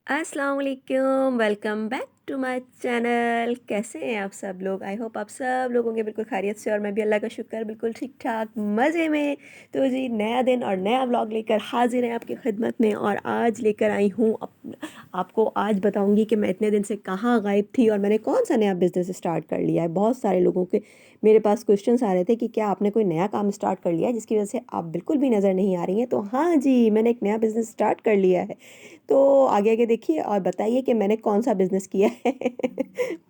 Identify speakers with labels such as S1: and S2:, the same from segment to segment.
S1: अस्सलाम वालेकुम, welcome back to my channel. कैसे हैं आप सब लोग? आई होप आप सब लोग होंगे बिल्कुल खैरियत से और मैं भी अल्लाह का शुक्र बिल्कुल ठीक ठाक मज़े में। तो जी नया दिन और नया व्लॉग लेकर हाजिर हैं आपकी खिदमत में। और आज लेकर आई हूँ आपको आज बताऊंगी कि मैं इतने दिन से कहाँ गायब थी और मैंने कौन सा नया बिज़नेस स्टार्ट कर लिया है। बहुत सारे लोगों के मेरे पास क्वेश्चंस आ रहे थे कि क्या आपने कोई नया काम स्टार्ट कर लिया है जिसकी वजह से आप बिल्कुल भी नज़र नहीं आ रही हैं। तो हाँ जी, मैंने एक नया बिज़नेस स्टार्ट कर लिया है। तो आगे आगे देखिए और बताइए कि मैंने कौन सा बिज़नेस किया है।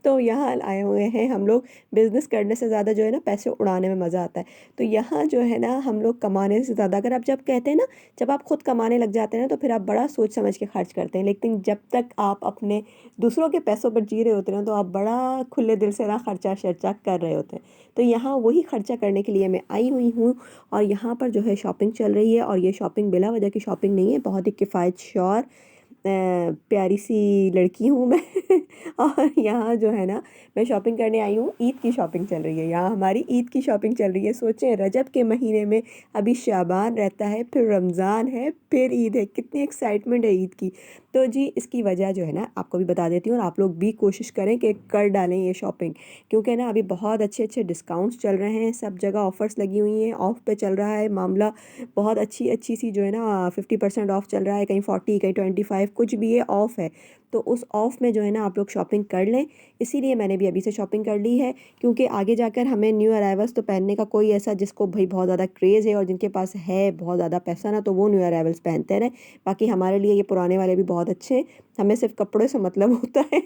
S1: तो यहाँ आए हुए हैं हम लोग। बिज़नेस करने से ज़्यादा जो है ना पैसे उड़ाने में मज़ा आता है। तो यहाँ जो है ना हम लोग कमाने से ज़्यादा, अगर आप जब कहते हैं ना, जब आप खुद कमाने लग जाते हैं ना तो फिर आप बड़ा सोच समझ के खर्च करते हैं। लेकिन जब तक आप अपने दूसरों के पैसों पर जी रहे होते हैं ना तो आप बड़ा खुले दिल से ना खर्चा शर्चा कर रहे होते हैं। तो यहाँ वही खर्चा करने के लिए मैं आई हुई हूँ। और यहाँ पर जो है शॉपिंग चल रही है और ये शॉपिंग बिला वजह की शॉपिंग नहीं है, बहुत ही किफ़ायत श्योर प्यारी सी लड़की हूँ मैं। और यहाँ जो है ना मैं शॉपिंग करने आई हूँ। ईद की शॉपिंग चल रही है, यहाँ हमारी ईद की शॉपिंग चल रही है। सोचें, रजब के महीने में अभी शाबान रहता है, फिर रमज़ान है, फिर ईद है। कितनी एक्साइटमेंट है ईद की। तो जी इसकी वजह जो है ना आपको भी बता देती हूँ और आप लोग भी कोशिश करें कि कर डालें ये शॉपिंग। क्योंकि ना अभी बहुत अच्छे अच्छे डिस्काउंट्स चल रहे हैं, सब जगह ऑफ़र्स लगी हुई हैं, ऑफ़ पे चल रहा है मामला। बहुत अच्छी अच्छी सी जो है ना 50% ऑफ चल रहा है, कहीं 40 कहीं 25 कुछ भी ये ऑफ़ है। तो उस ऑफ़ में जो है ना आप लोग शॉपिंग कर लें। इसीलिए मैंने भी अभी से शॉपिंग कर ली है, क्योंकि आगे जाकर हमें न्यू अराइवल्स तो पहनने का कोई ऐसा जिसको भाई बहुत ज़्यादा क्रेज़ है और जिनके पास है बहुत ज़्यादा पैसा ना, तो वो न्यू अराइवल्स पहनते रहें। बाकी हमारे लिए ये पुराने वाले भी बहुत अच्छे हैं। हमें सिर्फ कपड़ों से मतलब होता है।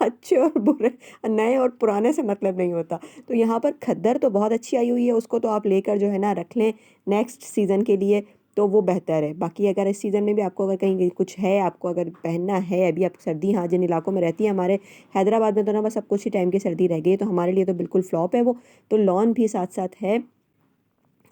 S1: अच्छे और बुरे, नए और पुराने से मतलब नहीं होता। तो यहाँ पर खद्दर तो बहुत अच्छी आई हुई है, उसको तो आप लेकर जो है ना रख लें नेक्स्ट सीज़न के लिए, तो वो बेहतर है। बाकी अगर इस सीज़न में भी आपको अगर कहीं कुछ है, आपको अगर पहनना है, अभी आप सर्दी, हाँ जिन इलाकों में रहती है, हमारे हैदराबाद में तो ना बस अब कुछ ही टाइम की सर्दी रह गई है, तो हमारे लिए तो बिल्कुल फ्लॉप है वो। तो लॉन भी साथ साथ है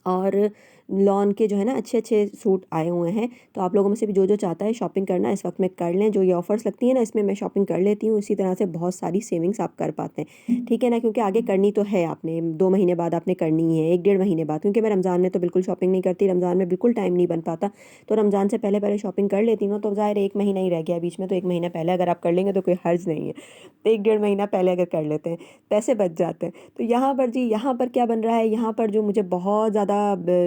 S1: और लॉन के जो है ना अच्छे अच्छे सूट आए हुए हैं। तो आप लोगों में से भी जो जो चाहता है शॉपिंग करना इस वक्त में कर लें। जो ये ऑफ़र्स लगती है ना इसमें मैं शॉपिंग कर लेती हूँ, इसी तरह से बहुत सारी सेविंग्स आप कर पाते हैं, ठीक है ना। क्योंकि आगे करनी तो है, आपने 2 महीने बाद आपने करनी है, 1 डेढ़ महीने बाद। क्योंकि मैं रमज़ान में तो बिल्कुल शॉपिंग नहीं करती, रमज़ान में बिल्कुल टाइम नहीं बन पाता। तो रमज़ान से पहले पहले शॉपिंग कर लेती हूँ, तो ज़ाहिर 1 महीना ही रह गया बीच में, तो 1 महीना पहले अगर आप कर लेंगे तो कोई हर्ज नहीं है। तो 1 डेढ़ महीना पहले अगर कर लेते हैं पैसे बच जाते हैं। तो यहाँ पर जी, यहाँ पर क्या बन रहा है, यहाँ पर जो मुझे बहुत ज़्यादा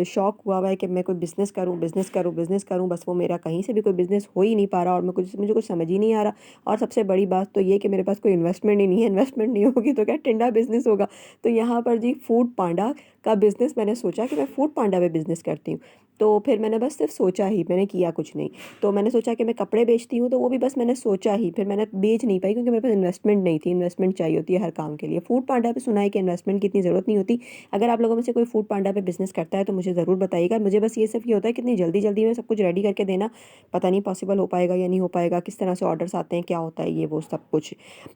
S1: शौक हुआ हुआ है कि मैं कोई बिज़नेस करूँ, बिज़नेस करूँ, बिज़नेस करूँ, बस वो मेरा कहीं से भी कोई बिज़नेस हो ही नहीं पा रहा और मुझे कुछ समझ ही नहीं आ रहा। और सबसे बड़ी बात तो ये कि मेरे पास कोई इन्वेस्टमेंट ही नहीं है। इन्वेस्टमेंट नहीं होगी तो क्या टिंडा बिज़नेस होगा। तो यहाँ पर जी फूड पांडा का बिज़नेस मैंने सोचा कि मैं फूड पांडा पे बिज़नेस करती हूँ। तो फिर मैंने बस सिर्फ सोचा ही, मैंने किया कुछ नहीं। तो मैंने सोचा कि मैं कपड़े बेचती हूँ, तो वो भी बस मैंने सोचा ही, फिर मैंने बेच नहीं पाई क्योंकि मेरे पास इन्वेस्टमेंट नहीं थी। इन्वेस्टमेंट चाहिए होती है हर काम के लिए। फूड पांडा पे सुना है कि इन्वेस्टमेंट की इतनी ज़रूरत नहीं होती। अगर आप लोगों में से कोई फूड पांडा पे बिज़नेस करता है तो मुझे ज़रूर बताइएगा। मुझे बस ये सिर्फ ये होता है कि इतनी जल्दी जल्दी में सब कुछ रेडी करके देना पता नहीं पॉसिबल हो पाएगा या नहीं हो पाएगा, किस तरह से ऑर्डर्स आते हैं, क्या होता है ये वो सब कुछ।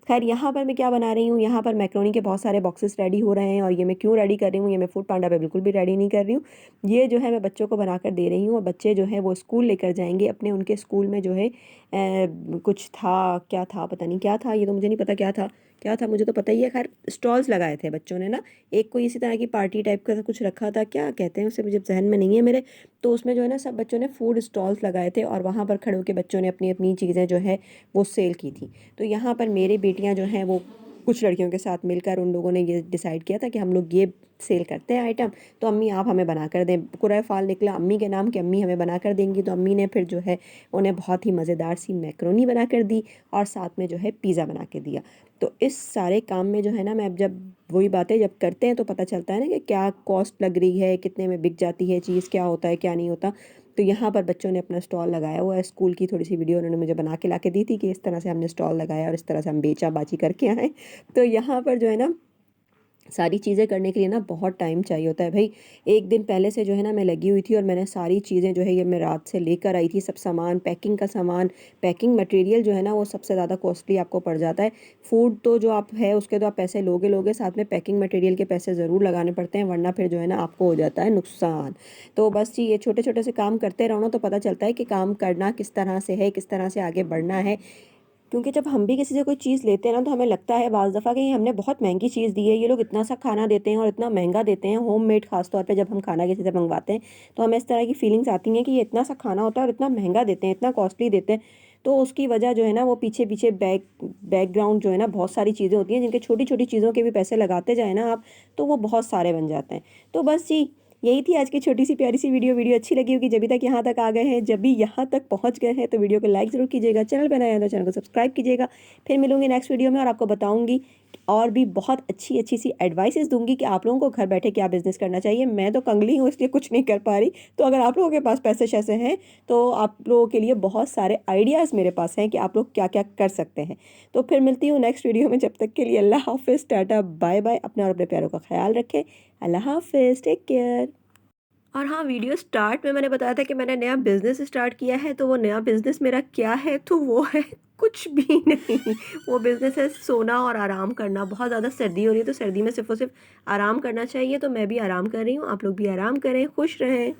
S1: खैर यहाँ पर मैं क्या बना रही हूँ, यहाँ पर मैक्रोनी के बहुत सारे बॉक्सेस रेडी हो रहे हैं। और ये मैं क्यों रेडी कर रही हूँ, ये मैं फूड पांडा पे बिल्कुल भी रेडी नहीं कर रही हूँ। ये जो है मैं बच्चों को बनाकर दे रही हूँ और बच्चे जो है वो स्कूल लेकर जाएंगे अपने। उनके स्कूल में जो है कुछ था, क्या था पता नहीं क्या था, ये तो मुझे नहीं पता क्या था। क्या था मुझे तो पता ही है। खैर स्टॉल्स लगाए थे बच्चों ने ना, एक कोई इसी तरह की पार्टी टाइप का कुछ रखा था, क्या कहते हैं उसे मुझे जहन में नहीं है मेरे। तो उसमें जो है ना सब बच्चों ने फूड स्टॉल्स लगाए थे और वहाँ पर खड़े होकर बच्चों ने अपनी अपनी चीज़ें जो है वो सेल की थी। तो यहाँ पर मेरी बेटियाँ जो हैं वो कुछ लड़कियों के साथ मिलकर उन लोगों ने ये डिसाइड किया था कि हम लोग ये सेल करते हैं आइटम, तो अम्मी आप हमें बना कर दें। कुरए फाल निकला अम्मी के नाम कि अम्मी हमें बना कर देंगी। तो अम्मी ने फिर जो है उन्हें बहुत ही मज़ेदार सी मैक्रोनी बना कर दी और साथ में जो है पिज़्ज़ा बना के दिया। तो इस सारे काम में जो है ना मैं अब जब वही बातें जब करते हैं तो पता चलता है ना कि क्या कॉस्ट लग रही है, कितने में बिक जाती है चीज़, क्या होता है क्या नहीं होता। तो यहाँ पर बच्चों ने अपना स्टॉल लगाया हुआ है। स्कूल की थोड़ी सी वीडियो उन्होंने मुझे बना के ला के दी थी कि इस तरह से हमने स्टॉल लगाया और इस तरह से हम बेचा बाजी करके आए। तो यहाँ पर जो है ना सारी चीज़ें करने के लिए ना बहुत टाइम चाहिए होता है भाई। एक दिन पहले से जो है ना मैं लगी हुई थी और मैंने सारी चीज़ें जो है ये मैं रात से लेकर आई थी, सब सामान, पैकिंग का सामान, पैकिंग मटेरियल जो है ना वो सबसे ज़्यादा कॉस्टली आपको पड़ जाता है। फूड तो जो आप है उसके तो आप पैसे लोगे लोगे, साथ में पैकिंग मटेरियल के पैसे ज़रूर लगाने पड़ते हैं, वरना फिर जो है ना आपको हो जाता है नुकसान। तो बस जी ये छोटे छोटे से काम करते रहो ना तो पता चलता है कि काम करना किस तरह से है, किस तरह से आगे बढ़ना है। क्योंकि जब हम भी किसी से कोई चीज़ लेते हैं ना तो हमें लगता है बाज़ दफ़ा कि हमने बहुत महंगी चीज़ दी है, ये लोग इतना सा खाना देते हैं और इतना महंगा देते हैं, होममेड ख़ास तौर पे जब हम खाना किसी से मंगवाते हैं तो हमें इस तरह की फीलिंग्स आती हैं कि ये इतना सा खाना होता है और इतना महंगा देते हैं, इतना कॉस्टली देते हैं। तो उसकी वजह जो है ना वो पीछे पीछे बैकग्राउंड जो है ना बहुत सारी चीज़ें होती हैं जिनके छोटी छोटी चीज़ों के भी पैसे लगाते जाए ना आप, तो वो बहुत सारे बन जाते हैं। तो बस जी, यही थी आज की छोटी सी प्यारी सी वीडियो। वीडियो अच्छी लगी होगी जब भी तक यहाँ तक आ गए हैं, जब भी यहाँ तक पहुँच गए हैं तो वीडियो को लाइक ज़रूर कीजिएगा, चैनल पर नए हैं तो चैनल को सब्सक्राइब कीजिएगा। फिर मिलूंगी नेक्स्ट वीडियो में और आपको बताऊंगी और भी बहुत अच्छी अच्छी सी एडवाइसेस दूंगी कि आप लोगों को घर बैठे क्या बिज़नेस करना चाहिए। मैं तो कंगली हूँ इसलिए कुछ नहीं कर पा रही, तो अगर आप लोगों के पास पैसे शैसे हैं तो आप लोगों के लिए बहुत सारे आइडियाज़ मेरे पास हैं कि आप लोग क्या क्या कर सकते हैं। तो फिर मिलती हूँ नेक्स्ट वीडियो में, जब तक के लिए अल्लाह हाफिज़, टाटा बाय बाय। अपना और अपने प्यारों का ख्याल रखें। अल्लाह हाफिज़, टेक केयर। और हाँ, वीडियो स्टार्ट में मैंने बताया था कि मैंने नया बिज़नेस स्टार्ट किया है, तो वो नया बिज़नेस मेरा क्या है, तो वो है कुछ भी नहीं। वो बिज़नेस है सोना और आराम करना। बहुत ज़्यादा सर्दी हो रही है तो सर्दी में सिर्फ़ और सिर्फ आराम करना चाहिए, तो मैं भी आराम कर रही हूँ, आप लोग भी आराम करें, खुश रहें।